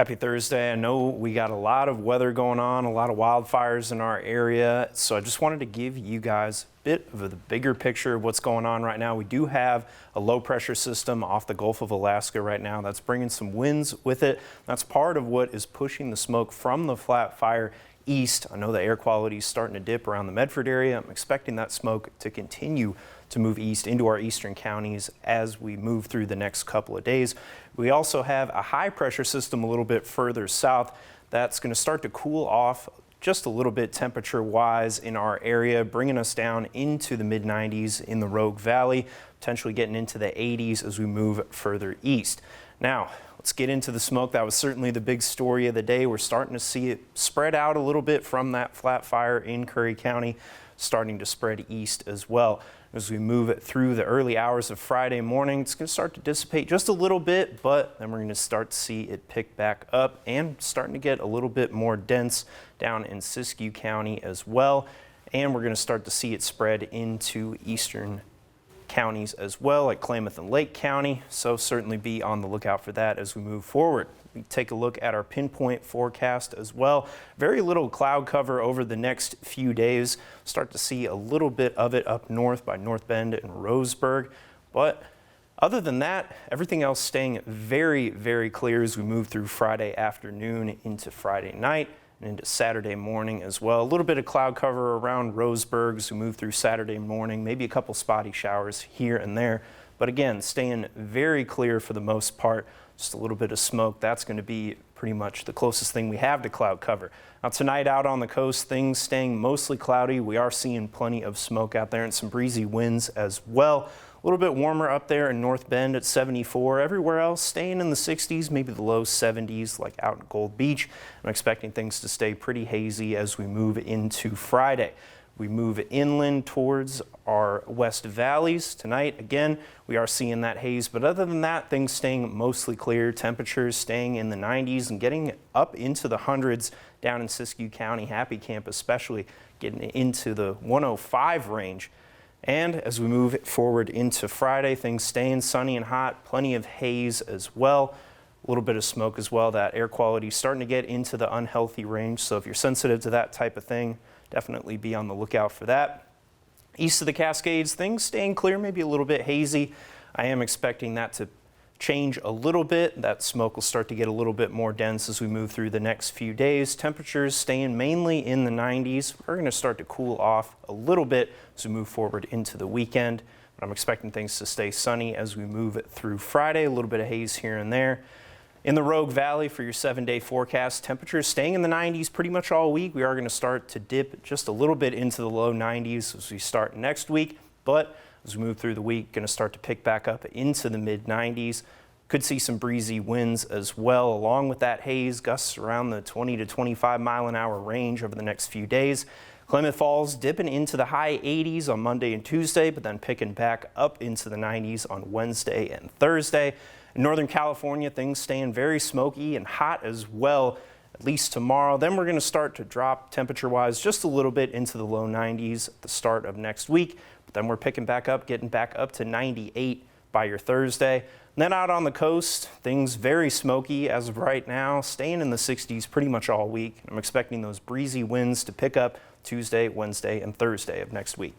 Happy Thursday. I know we got a lot of weather going on, a lot of wildfires in our area, so I just wanted to give you guys a bit of the bigger picture of what's going on right now. We do have a low pressure system off the Gulf of Alaska right now that's bringing some winds with it. That's part of what is pushing the smoke from the flat fire east. I know the air quality is starting to dip around the Medford area. I'm expecting that smoke to continue to move east into our eastern counties as we move through the next couple of days. We also have a high pressure system a little bit further south that's going to start to cool off just a little bit temperature wise in our area, bringing us down into the mid 90s in the Rogue Valley, potentially getting into the 80s as we move further east. Now, let's get into the smoke. That was certainly the big story of the day. We're starting to see it spread out a little bit from that flat fire in Curry County, starting to spread east as well. As we move it through the early hours of Friday morning, it's going to start to dissipate just a little bit, but then we're going to start to see it pick back up and starting to get a little bit more dense down in Siskiyou County as well. And we're going to start to see it spread into eastern counties as well, like Klamath and Lake County. So certainly be on the lookout for that as we move forward. We take a look at our pinpoint forecast as well. Very little cloud cover over the next few days. Start to see a little bit of it up north by North Bend and Roseburg. But other than that, everything else staying very, very clear as we move through Friday afternoon into Friday night and into Saturday morning as well. A little bit of cloud cover around Roseburg as we move through Saturday morning, maybe a couple spotty showers here and there. But again, staying very clear for the most part. Just a little bit of smoke. That's going to be pretty much the closest thing we have to cloud cover. Now tonight out on the coast, things staying mostly cloudy. We are seeing plenty of smoke out there and some breezy winds as well. A little bit warmer up there in North Bend at 74. Everywhere else staying in the 60s, maybe the low 70s, like out in Gold Beach. I'm expecting things to stay pretty hazy as we move into Friday. We move inland towards our west valleys tonight. Again, we are seeing that haze, but other than that, things staying mostly clear. Temperatures staying in the 90s and getting up into the hundreds down in Siskiyou County, Happy Camp especially, getting into the 105 range. And as we move forward into Friday, things staying sunny and hot, plenty of haze as well. A little bit of smoke as well. That air quality starting to get into the unhealthy range. So if you're sensitive to that type of thing, definitely be on the lookout for that. East of the Cascades, things staying clear, maybe a little bit hazy. I am expecting that to change a little bit. That smoke will start to get a little bit more dense as we move through the next few days. Temperatures staying mainly in the 90s. We're going to start to cool off a little bit as we move forward into the weekend. But I'm expecting things to stay sunny as we move through Friday. A little bit of haze here and there. In the Rogue Valley for your 7-day forecast, temperatures staying in the 90s pretty much all week. We are going to start to dip just a little bit into the low 90s as we start next week, but as we move through the week, going to start to pick back up into the mid 90s. Could see some breezy winds as well, along with that haze, gusts around the 20 to 25 mile an hour range over the next few days. Klamath Falls dipping into the high 80s on Monday and Tuesday, but then picking back up into the 90s on Wednesday and Thursday. In Northern California, things staying very smoky and hot as well, at least tomorrow. Then we're going to start to drop temperature-wise just a little bit into the low 90s at the start of next week. But then we're picking back up, getting back up to 98 by your Thursday. And then out on the coast, things very smoky as of right now, staying in the 60s pretty much all week. I'm expecting those breezy winds to pick up Tuesday, Wednesday, and Thursday of next week.